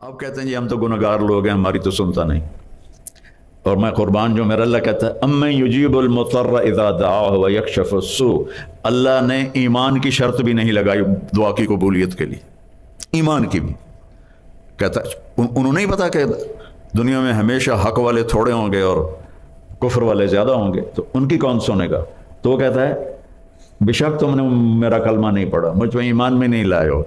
آپ کہتے ہیں جی ہم تو گنہگار لوگ ہیں، ہماری تو سنتا نہیں. اور میں قربان جو میرا اللہ کہتا ہے امن یجیب المضطر اذا دعاہ ویکشف السوء. اللہ نے ایمان کی شرط بھی نہیں لگائی دعا کی قبولیت کے لیے، ایمان کی بھی. کہتا ہے انہوں نہیں پتا کہ دنیا میں ہمیشہ حق والے تھوڑے ہوں گے اور کفر والے زیادہ ہوں گے، تو ان کی کون سنے گا؟ تو وہ کہتا ہے بے شک تم نے میرا کلمہ نہیں پڑھا، مجھ میں ایمان میں نہیں لائے ہو.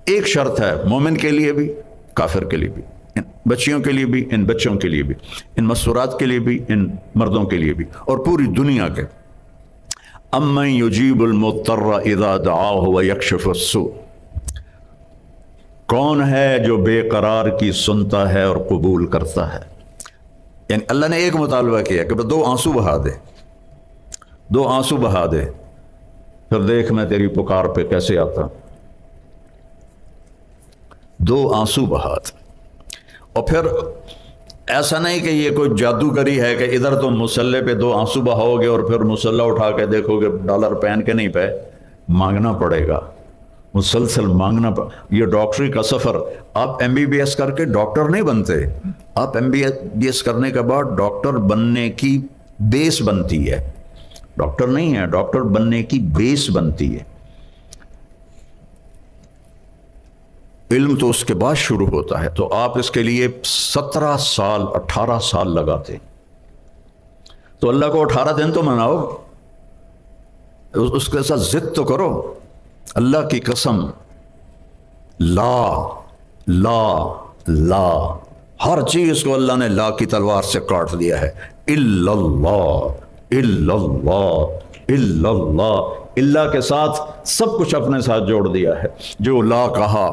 ایک شرط ہے مومن کے لیے بھی کافر کے لیے بھی، ان بچیوں کے لیے بھی، ان بچوں کے لیے بھی، ان مستورات کے لیے بھی، ان مردوں کے لیے بھی، اور پوری دنیا کے. امن یجیب المضطر اذا دعاہ ویکشف السوء. کون ہے جو بے قرار کی سنتا ہے اور قبول کرتا ہے؟ یعنی اللہ نے ایک مطالبہ کیا کہ دو آنسو بہا دے، دو آنسو بہا دے، پھر دیکھ میں تیری پکار پہ کیسے آتا. دو آنسو بہا دے. اور پھر ایسا نہیں کہ یہ کوئی جادوگری ہے کہ ادھر تم مسلح پہ دو آنسو بہاؤ گے اور پھر مسلح اٹھا کے دیکھو گے ڈالر پہن کے نہیں پہ، مانگنا پڑے گا، مسلسل مانگنا یہ ڈاکٹری کا سفر. آپ ایم بی بی ایس کر کے ڈاکٹر نہیں بنتے، آپ ایم بی بی ایس کرنے کے بعد ڈاکٹر بننے کی بیس بنتی ہے. ڈاکٹر نہیں ہے، ڈاکٹر بننے کی بیس بنتی ہے. علم تو اس کے بعد شروع ہوتا ہے. تو آپ اس کے لیے 17 سال 18 سال لگاتے. تو اللہ کو 18 دن تو مناؤ، اس کے ساتھ ضد تو کرو. اللہ کی قسم، لا لا لا، ہر چیز کو اللہ نے لا کی تلوار سے کاٹ دیا ہے. الا اللہ الا اللہ الا اللہ، اللہ کے ساتھ سب کچھ اپنے ساتھ جوڑ دیا ہے. جو لا کہا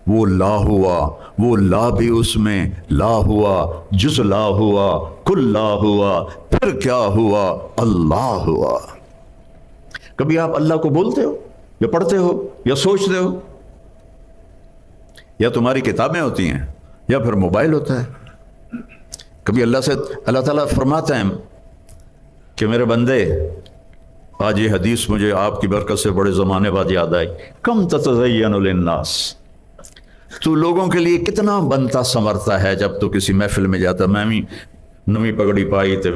وہ لا ہوا، وہ لا بھی اس میں لا ہوا، جز لا ہوا، کل لا ہوا، پھر کیا ہوا؟ اللہ ہوا. کبھی آپ اللہ کو بولتے ہو یا پڑھتے ہو یا سوچتے ہو؟ یا تمہاری کتابیں ہوتی ہیں یا پھر موبائل ہوتا ہے. کبھی اللہ سے اللہ تعالیٰ فرماتے ہیں کہ میرے بندے آج یہ حدیث مجھے آپ کی برکت سے بڑے زمانے بعد یاد آئی، کم تتزین للناس، تو لوگوں کے لیے کتنا بنتا سنورتا ہے. جب تو کسی محفل میں جاتا، میں بھی نویں پگڑی پائی تے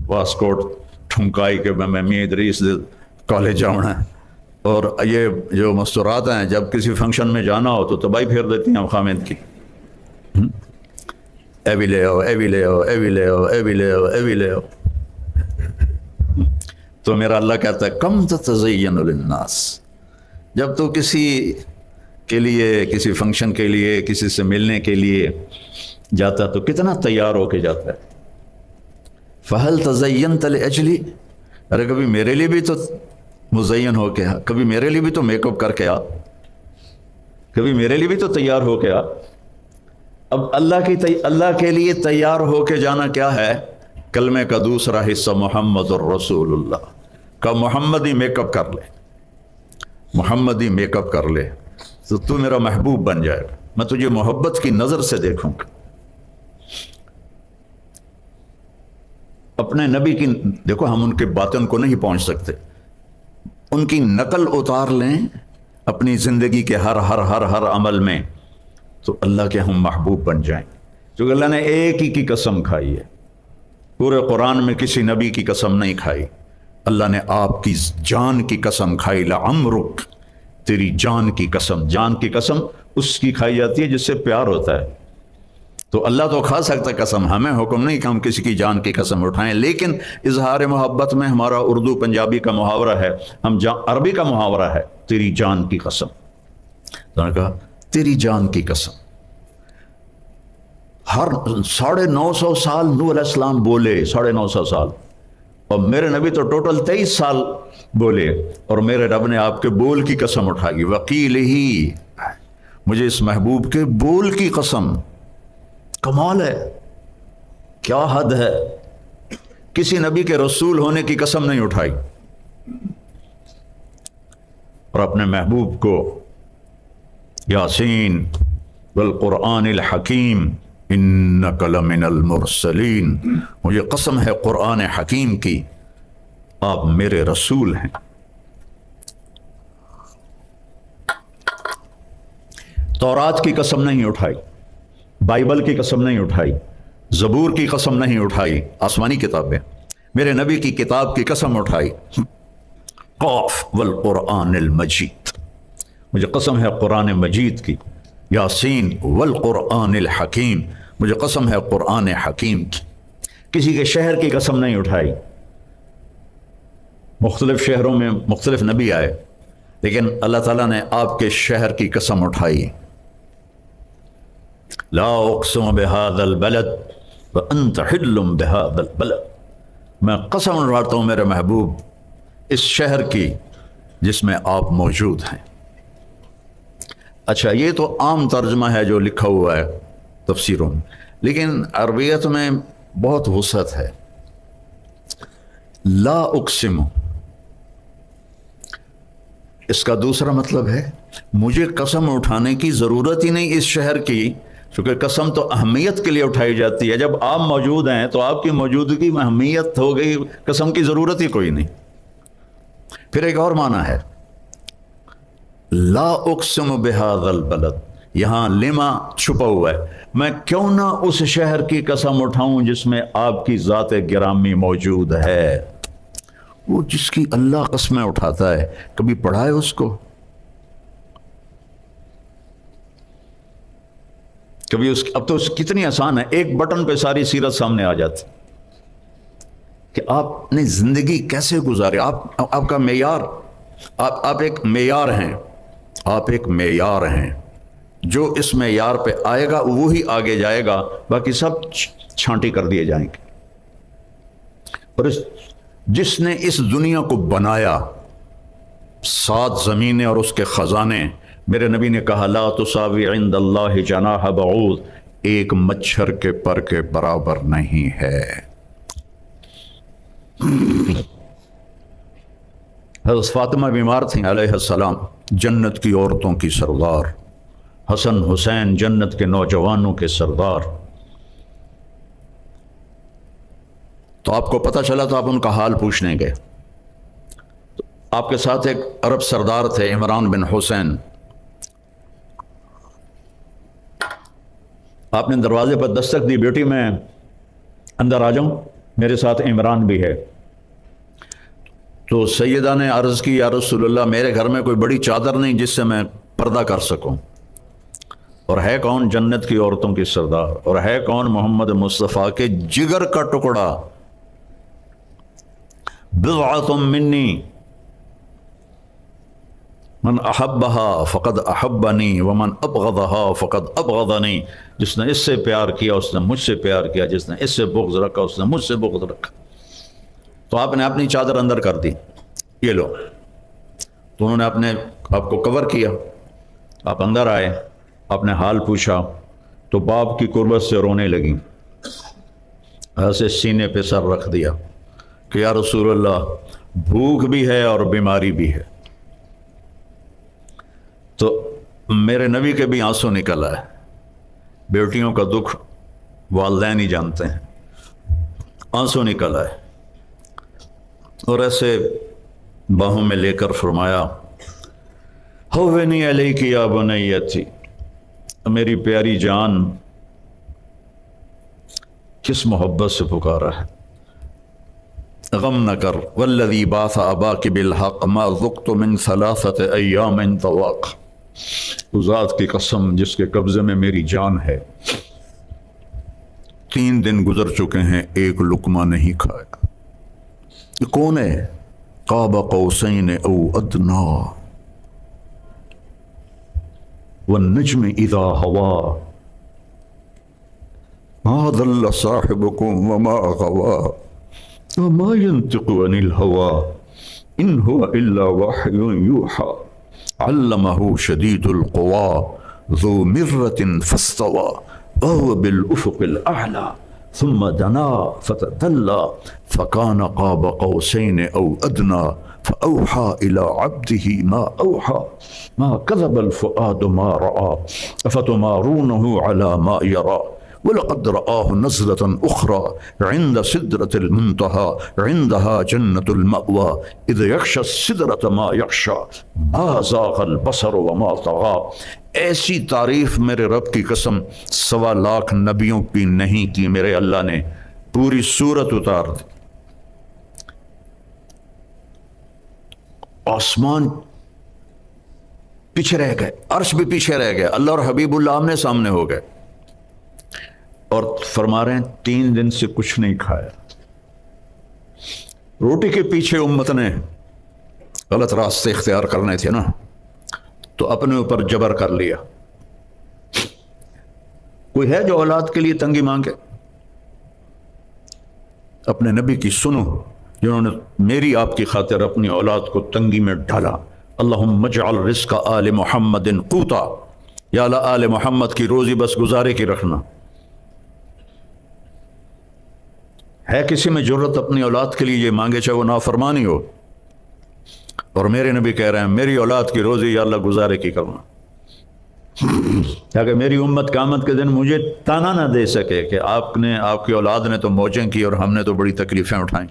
واسکوٹ ٹھمکائی کہ میں می ادریس کالج جاؤں ہے. اور یہ جو مستورات ہیں جب کسی فنکشن میں جانا ہو تو تباہی پھیر دیتی ہیں خامد کی، اے بھی لے آؤ، اے بھی لے آؤ، اے بھی لے آؤ، اے بھی لے آؤ، اے بھی لے آؤ. تو میرا اللہ کہتا ہے کم تتزین للناس. جب تو کسی کے لیے، کسی فنکشن کے لیے، کسی سے ملنے کے لیے جاتا تو کتنا تیار ہو کے جاتا ہے. فہل تزینت لاجلی، ارے کبھی میرے لیے بھی تو مزین ہو کے آ، کبھی میرے لیے بھی تو میک اپ کر کے آ، کبھی میرے لیے بھی تو تیار ہو کے آ. اب اللہ کے لیے تیار ہو کے جانا کیا ہے؟ کلمے کا دوسرا حصہ محمد الرسول اللہ کا. محمد ہی میک اپ کر لے، محمد ہی میک اپ کر لے تو میرا محبوب بن جائے گا. میں تجھے محبت کی نظر سے دیکھوں گا. اپنے نبی کی دیکھو، ہم ان کے باطن کو نہیں پہنچ سکتے، ان کی نقل اتار لیں اپنی زندگی کے ہر ہر ہر ہر عمل میں، تو اللہ کے ہم محبوب بن جائیں. کیونکہ اللہ نے ایک ہی کی قسم کھائی ہے، پورے قرآن میں کسی نبی کی قسم نہیں کھائی. اللہ نے آپ کی جان کی قسم کھائی، لعمرک، تیری جان کی قسم. جان کی قسم اس کی کھائی جاتی ہے جس سے پیار ہوتا ہے. تو اللہ تو کھا سکتا ہے قسم، ہمیں حکم نہیں کہ ہم کسی کی جان کی قسم اٹھائیں. لیکن اظہار محبت میں ہمارا اردو پنجابی کا محاورہ ہے، ہم عربی کا محاورہ ہے، تیری جان کی قسم. تو نے کہا تیری جان کی قسم. ہر 950 سال نوح علیہ السلام بولے، 950 سال، اور میرے نبی تو ٹوٹل 23 سال بولے، اور میرے رب نے آپ کے بول کی قسم اٹھائی. وکیل ہی، مجھے اس محبوب کے بول کی قسم. کمال ہے، کیا حد ہے. کسی نبی کے رسول ہونے کی قسم نہیں اٹھائی. اور اپنے محبوب کو یاسین والقرآن الحکیم انک لمن المرسلین، مجھے قسم ہے قرآن حکیم کی، آپ میرے رسول ہیں. تورات کی قسم نہیں اٹھائی، بائبل کی قسم نہیں اٹھائی، زبور کی قسم نہیں اٹھائی، آسمانی کتابیں، میرے نبی کی کتاب کی قسم اٹھائی، قاف والقرآن المجید، مجھے قسم ہے قرآن مجید کی، یاسین والقرآن الحکیم، مجھے قسم ہے قرآن حکیم کی۔ کسی کے شہر کی قسم نہیں اٹھائی۔ مختلف شہروں میں مختلف نبی آئے، لیکن اللہ تعالیٰ نے آپ کے شہر کی قسم اٹھائی، لا اقسم بهذا البلد وانت حل بهذا البلد، میں قسم اٹھاتا ہوں میرے محبوب اس شہر کی جس میں آپ موجود ہیں۔ اچھا، یہ تو عام ترجمہ ہے جو لکھا ہوا ہے تفسیروں میں، لیکن عربیت میں بہت وسعت ہے۔ لا اقسم، اس کا دوسرا مطلب ہے مجھے قسم اٹھانے کی ضرورت ہی نہیں اس شہر کی، چونکہ قسم تو اہمیت کے لیے اٹھائی جاتی ہے۔ جب آپ موجود ہیں تو آپ کی موجودگی میں اہمیت ہو گئی، قسم کی ضرورت ہی کوئی نہیں۔ پھر ایک اور معنی ہے لا اقسم بهذا البلد، یہاں لما چھپا ہوا ہے، میں کیوں نہ اس شہر کی قسم اٹھاؤں جس میں آپ کی ذات گرامی موجود ہے۔ وہ جس کی اللہ قسمیں اٹھاتا ہے، کبھی پڑھا ہے اس کو؟ کبھی اب تو کتنی آسان ہے، ایک بٹن پہ ساری سیرت سامنے آ جاتی کہ آپ نے زندگی کیسے گزارے۔ آپ کا معیار، آپ ایک معیار ہیں، آپ ایک معیار ہیں، جو اس معیار پہ آئے گا وہی آگے جائے گا، باقی سب چھانٹی کر دیے جائیں گے۔ اور جس نے اس دنیا کو بنایا، 7 زمینیں اور اس کے خزانے، میرے نبی نے کہا لا تساوی عند اللہ جناح بعوض، ایک مچھر کے پر کے برابر نہیں ہے۔ حضرت فاطمہ بیمار تھیں علیہ السلام، جنت کی عورتوں کی سردار، حسن حسین جنت کے نوجوانوں کے سردار۔ تو آپ کو پتہ چلا تو آپ ان کا حال پوچھنے گئے۔ آپ کے ساتھ ایک عرب سردار تھے، عمران بن حسین۔ آپ نے دروازے پر دستک دی، بیٹی میں اندر آ جاؤں، میرے ساتھ عمران بھی ہے۔ تو سیدہ نے عرض کی یا رسول اللہ، میرے گھر میں کوئی بڑی چادر نہیں جس سے میں پردہ کر سکوں، اور ہے کون؟ جنت کی عورتوں کی سردار، اور ہے کون؟ محمد مصطفیٰ کے جگر کا ٹکڑا، بضعۃ منی من احبها فقد احبنی ومن ابغضها فقد ابغضنی، جس نے اس سے پیار کیا اس نے مجھ سے پیار کیا، جس نے اس سے بغض رکھا اس نے مجھ سے بغض رکھا۔ تو آپ نے اپنی چادر اندر کر دی، یہ لو۔ تو انہوں نے آپ کو کور کیا، آپ اندر آئے، آپ نے حال پوچھا، تو باپ کی قربت سے رونے لگیں، ایسے سینے پہ سر رکھ دیا کہ یا رسول اللہ، بھوک بھی ہے اور بیماری بھی ہے۔ تو میرے نبی کے بھی آنسو نکل آئے۔ بیٹیوں کا دکھ والدین ہی جانتے ہیں، آنسو نکل آئے، اور ایسے باہوں میں لے کر فرمایا ہوینی علیک یا بنیتی، میری پیاری جان، کس محبت سے پکارا ہے، غم نہ کر، والذی بعث اباک بالحق ما ذقت من 3 ایام طواق، اس ذات کی قسم جس کے قبضے میں میری جان ہے، 3 دن گزر چکے ہیں، ایک لقمہ نہیں کھایا۔ یہ کون ہے؟ قاب قوسین او ادنا والنجم اذا ہوا ما ضل صاحبكم وما غوا وما ينطق عن الهوى ان هو الا وحي يوحى علمه شديد القوى ذو مرة فاستوى وهو بالأفق الأعلى ثم دنا فتدلى فكان قاب قوسين أو أدنى فأوحى إلى عبده ما أوحى ما كذب الفؤاد ما رأى أفتمارونه على ما يرى وَلَقَدْ رَآهُ نَزْلَةً أُخْرَى عِنْدَ سِدْرَةِ الْمُنْتَهَى عِنْدَهَا جَنَّةُ الْمَأْوَى إِذْ يَغْشَى السِّدْرَةَ مَا يَغْشَى مَا زَاغَ الْبَصَرُ وَمَا طَغَىٰ۔ ایسی تعریف میرے رب کی قسم 1.25 لاکھ نبیوں کی نہیں کی میرے اللہ نے، پوری سورت اتار دی۔ آسمان پیچھے رہ گئے، عرش بھی پیچھے رہ گئے، اللہ اور حبیب اللہ آمنے سامنے ہو گئے، اور فرما رہے ہیں 3 دن سے کچھ نہیں کھایا۔ روٹی کے پیچھے امت نے غلط راستے اختیار کرنے تھے نا، تو اپنے اوپر جبر کر لیا۔ کوئی ہے جو اولاد کے لیے تنگی مانگے؟ اپنے نبی کی سنو جنہوں نے میری آپ کی خاطر اپنی اولاد کو تنگی میں ڈالا۔ اللہم اجعل رزق آل محمد قوتا، یا اللہ آل محمد کی روزی بس گزارے کی رکھنا۔ ہے کسی میں جرت اپنی اولاد کے لیے یہ مانگے چاہے وہ نافرمانی ہو؟ اور میرے نبی کہہ رہے ہیں میری اولاد کی روزی یا اللہ گزارے کی کرنا، تاکہ میری امت قیامت کے دن مجھے تانا نہ دے سکے کہ آپ کی اولاد نے تو موجیں کی اور ہم نے تو بڑی تکلیفیں اٹھائیں۔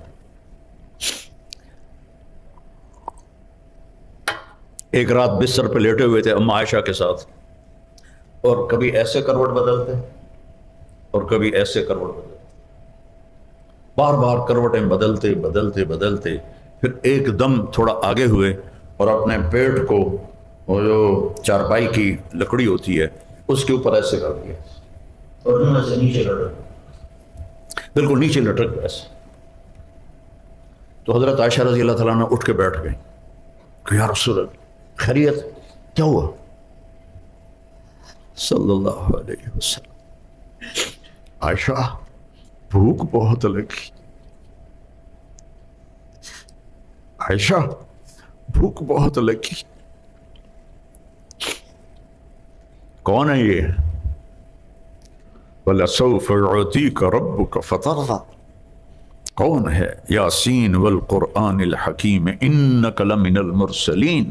ایک رات بستر پہ لیٹے ہوئے تھے اما عائشہ کے ساتھ، اور کبھی ایسے کروٹ بدلتے اور کبھی ایسے کروٹ بدلتے، بار بار کروٹیں بدلتے بدلتے بدلتے، پھر ایک دم تھوڑا آگے ہوئے اور اپنے پیٹ کو وہ جو چارپائی کی لکڑی ہوتی ہے اس کے اوپر ایسے کر دیا، اور ایسے نیچے لٹک، بالکل نیچے لٹک ایسے۔ تو حضرت عائشہ رضی اللہ تعالیٰ عنہ اٹھ کے بیٹھ گئی کہ یا رسول اللہ خیریت کیا ہوا؟ صلی اللہ علیہ وسلم، عائشہ بھوک بہت لگی، عائشہ بھوک بہت لگی۔ کون ہے یہ؟ وَلَسَوْفَ يُعْطِيكَ رَبُّكَ فَتَرْضَىٰ، کون ہے؟ یاسین والقرآن الحکیم انک لمن المرسلین،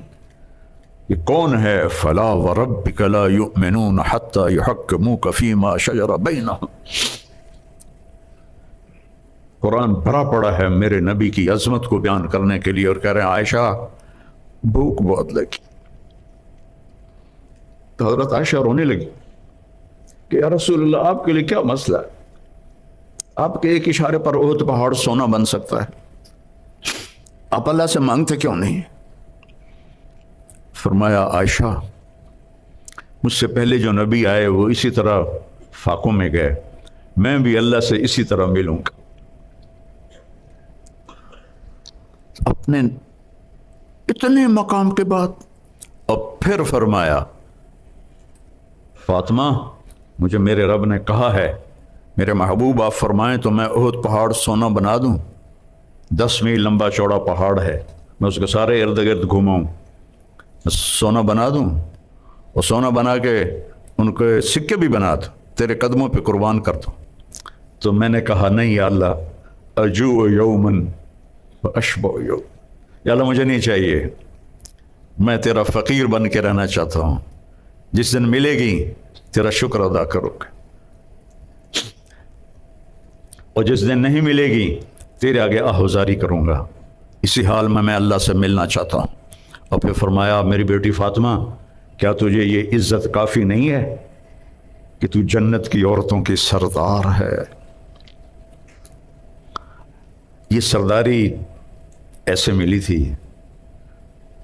یہ کون ہے؟ فلا وربک لا یؤمنون حتی یحکموک فیما شجر بینہم۔ قرآن بھرا پڑا ہے میرے نبی کی عظمت کو بیان کرنے کے لیے، اور کہہ رہے ہیں عائشہ بھوک بہت لگی۔ تو حضرت عائشہ رونے لگی کہ یا رسول اللہ آپ کے لیے کیا مسئلہ ہے؟ آپ کے ایک اشارے پر احد پہاڑ سونا بن سکتا ہے، آپ اللہ سے مانگتے کیوں نہیں؟ فرمایا عائشہ مجھ سے پہلے جو نبی آئے وہ اسی طرح فاقوں میں گئے، میں بھی اللہ سے اسی طرح ملوں گا۔ اپنے اتنے مقام کے بعد اب پھر فرمایا فاطمہ مجھے میرے رب نے کہا ہے میرے محبوب آپ فرمائیں تو میں احد پہاڑ سونا بنا دوں، 10 میل لمبا چوڑا پہاڑ ہے، میں اس کے سارے ارد گرد گھوماؤں، سونا بنا دوں، اور سونا بنا کے ان کے سکے بھی بنا دوں، تیرے قدموں پہ قربان کر دوں۔ تو میں نے کہا نہیں یا اللہ، اجوع یومن واشبع یوم، یا اللہ مجھے نہیں چاہیے، میں تیرا فقیر بن کے رہنا چاہتا ہوں، جس دن ملے گی تیرا شکر ادا کرو گے، اور جس دن نہیں ملے گی تیرے آگے آہوزاری کروں گا، اسی حال میں اللہ سے ملنا چاہتا ہوں۔ اور پھر فرمایا میری بیٹی فاطمہ کیا تجھے یہ عزت کافی نہیں ہے کہ تو جنت کی عورتوں کی سردار ہے؟ یہ سرداری ایسے ملی تھی،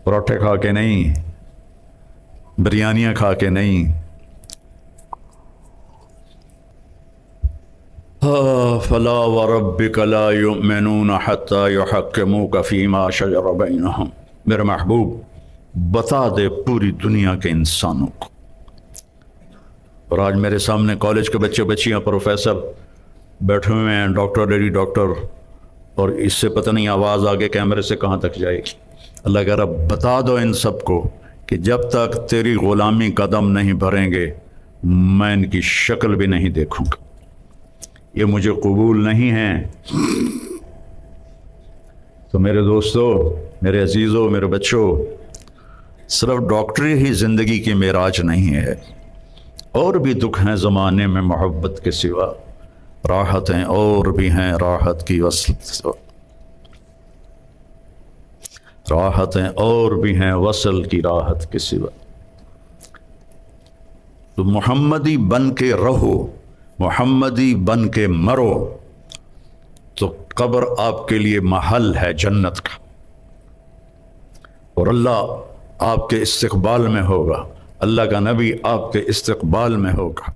پروٹھے کھا کے نہیں، بریانیاں کھا کے نہیں، فلا وربک لا یؤمنون حتی یحکموک فیما شجر بینہم۔ میرے محبوب بتا دے پوری دنیا کے انسانوں کو، اور آج میرے سامنے کالج کے بچے بچیاں پروفیسر بیٹھے ہوئے ہیں، ڈاکٹر لیڈی ڈاکٹر، اور اس سے پتہ نہیں آواز آگے کیمرے سے کہاں تک جائے گی۔ اللہ کہہ رہا بتا دو ان سب کو کہ جب تک تیری غلامی قدم نہیں بھریں گے میں ان کی شکل بھی نہیں دیکھوں گا، یہ مجھے قبول نہیں ہیں۔ تو میرے دوستو، میرے عزیزوں، میرے بچوں، صرف ڈاکٹری ہی زندگی کی معراج نہیں ہے، اور بھی دکھ ہیں زمانے میں محبت کے سوا، راحتیں اور بھی ہیں راحت کی وصل کے سوا، راحتیں اور بھی ہیں وصل کی راحت کے سوا۔ تو محمدی بن کے رہو، محمدی بن کے مرو، تو قبر آپ کے لیے محل ہے جنت کا، اور اللہ آپ کے استقبال میں ہوگا، اللہ کا نبی آپ کے استقبال میں ہوگا۔